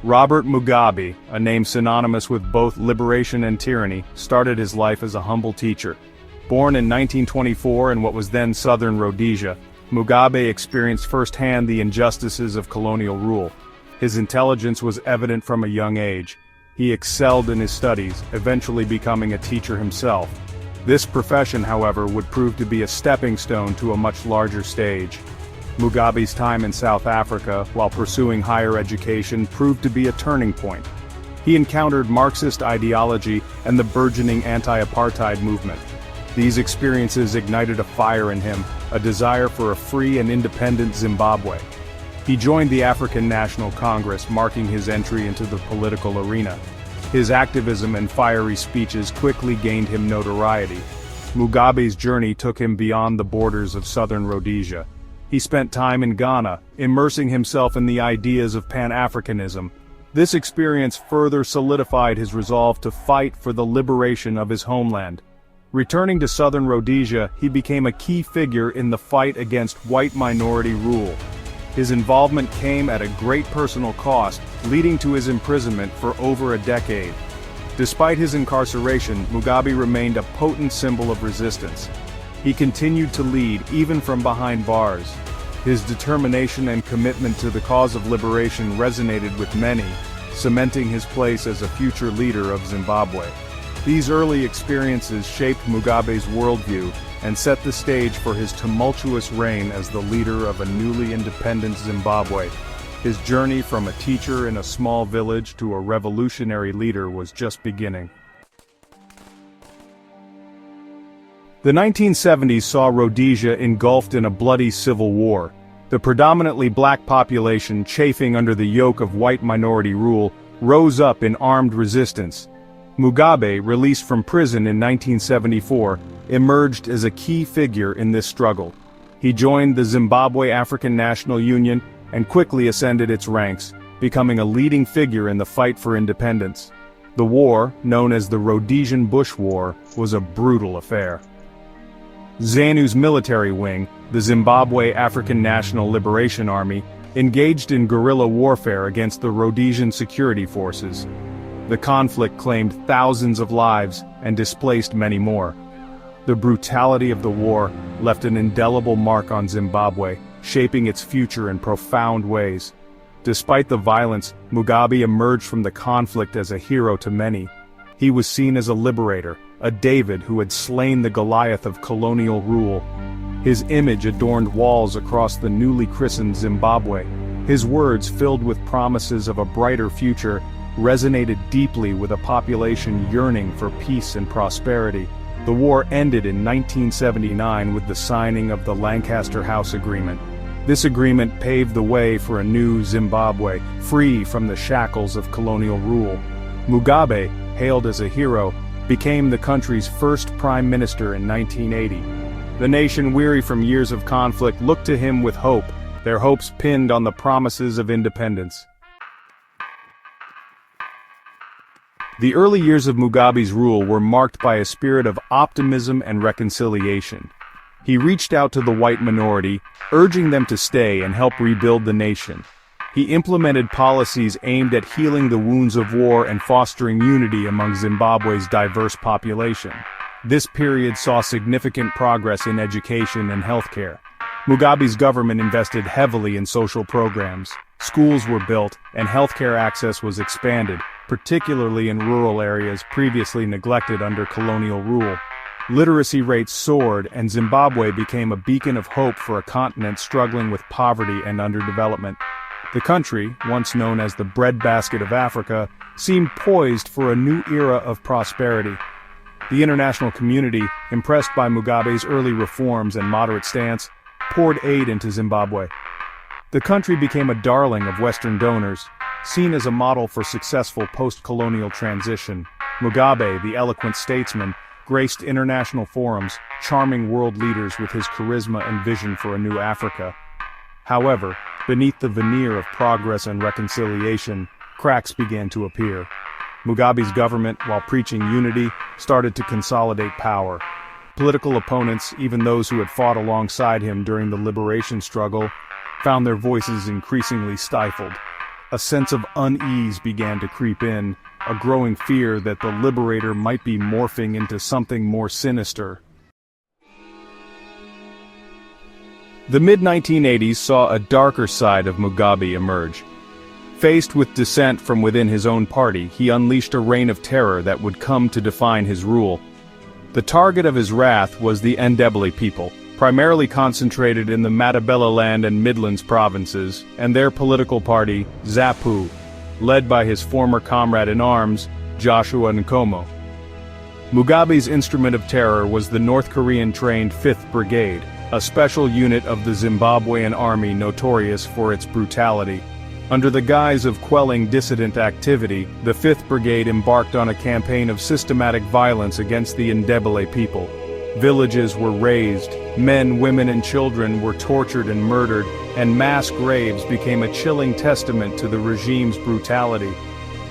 Robert Mugabe, a name synonymous with both liberation and tyranny, started his life as a humble teacher. Born in 1924 in what was then southern Rhodesia, Mugabe experienced firsthand the injustices of colonial rule. His intelligence was evident from a young age. He excelled in his studies, eventually becoming a teacher himself. This profession, however, would prove to be a stepping stone to a much larger stage. Mugabe's time in South Africa, while pursuing higher education, proved to be a turning point. He encountered Marxist ideology and the burgeoning anti-apartheid movement. These experiences ignited a fire in him, a desire for a free and independent Zimbabwe. He joined the African National Congress, marking his entry into the political arena. His activism and fiery speeches quickly gained him notoriety. Mugabe's journey took him beyond the borders of southern Rhodesia. He spent time in Ghana, immersing himself in the ideas of Pan-Africanism. This experience further solidified his resolve to fight for the liberation of his homeland. Returning to southern Rhodesia, he became a key figure in the fight against white minority rule. His involvement came at a great personal cost, leading to his imprisonment for over a decade. Despite his incarceration, Mugabe remained a potent symbol of resistance. He continued to lead, even from behind bars. His determination and commitment to the cause of liberation resonated with many, cementing his place as a future leader of Zimbabwe. These early experiences shaped Mugabe's worldview and set the stage for his tumultuous reign as the leader of a newly independent Zimbabwe. His journey from a teacher in a small village to a revolutionary leader was just beginning. The 1970s saw Rhodesia engulfed in a bloody civil war. The predominantly black population, chafing under the yoke of white minority rule, rose up in armed resistance. Mugabe, released from prison in 1974, emerged as a key figure in this struggle. He joined the Zimbabwe African National Union and quickly ascended its ranks, becoming a leading figure in the fight for independence. The war, known as the Rhodesian Bush War, was a brutal affair. ZANU's military wing, the Zimbabwe African National Liberation Army, engaged in guerrilla warfare against the Rhodesian security forces. The conflict claimed thousands of lives and displaced many more. The brutality of the war left an indelible mark on Zimbabwe, shaping its future in profound ways. Despite the violence, Mugabe emerged from the conflict as a hero to many. He was seen as a liberator, a David who had slain the Goliath of colonial rule. His image adorned walls across the newly christened Zimbabwe. His words, filled with promises of a brighter future, resonated deeply with a population yearning for peace and prosperity. The war ended in 1979 with the signing of the Lancaster House Agreement. This agreement paved the way for a new Zimbabwe, free from the shackles of colonial rule. Mugabe, hailed as a hero, became the country's first prime minister in 1980. The nation, weary from years of conflict, looked to him with hope, their hopes pinned on the promises of independence. The early years of Mugabe's rule were marked by a spirit of optimism and reconciliation. He reached out to the white minority, urging them to stay and help rebuild the nation. He implemented policies aimed at healing the wounds of war and fostering unity among Zimbabwe's diverse population. This period saw significant progress in education and healthcare. Mugabe's government invested heavily in social programs. Schools were built, and healthcare access was expanded, particularly in rural areas previously neglected under colonial rule. Literacy rates soared, and Zimbabwe became a beacon of hope for a continent struggling with poverty and underdevelopment. The country, once known as the breadbasket of Africa, seemed poised for a new era of prosperity. The international community, impressed by Mugabe's early reforms and moderate stance, poured aid into Zimbabwe. The country became a darling of Western donors, seen as a model for successful post-colonial transition. Mugabe, the eloquent statesman, graced international forums, charming world leaders with his charisma and vision for a new Africa. However, beneath the veneer of progress and reconciliation, cracks began to appear. Mugabe's government, while preaching unity, started to consolidate power. Political opponents, even those who had fought alongside him during the liberation struggle, found their voices increasingly stifled. a sense of unease began to creep in, a growing fear that the liberator might be morphing into something more sinister. The mid-1980s saw a darker side of Mugabe emerge. Faced with dissent from within his own party, he unleashed a reign of terror that would come to define his rule. The target of his wrath was the Ndebele people, primarily concentrated in the Matabeleland and Midlands provinces, and their political party, ZAPU, led by his former comrade-in-arms, Joshua Nkomo. Mugabe's instrument of terror was the North Korean-trained 5th Brigade, a special unit of the Zimbabwean army notorious for its brutality. Under the guise of quelling dissident activity, the 5th Brigade embarked on a campaign of systematic violence against the Ndebele people. Villages were razed, men, women and children were tortured and murdered, and mass graves became a chilling testament to the regime's brutality.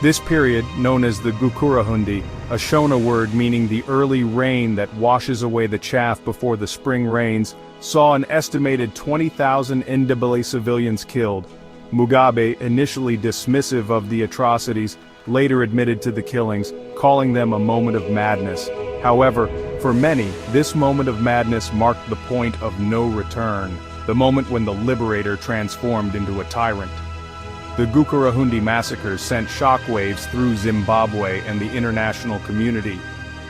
This period, known as the Gukurahundi, a Shona word meaning the early rain that washes away the chaff before the spring rains, saw an estimated 20,000 Ndebele civilians killed. Mugabe, initially dismissive of the atrocities, later admitted to the killings, calling them a moment of madness. However, for many, this moment of madness marked the point of no return, the moment when the liberator transformed into a tyrant. The Gukurahundi massacres sent shockwaves through Zimbabwe and the international community.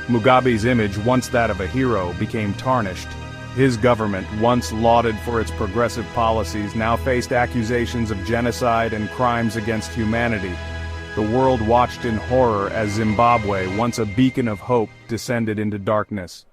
Mugabe's image, once that of a hero, became tarnished. His government, once lauded for its progressive policies, now faced accusations of genocide and crimes against humanity. The world watched in horror as Zimbabwe, once a beacon of hope, descended into darkness.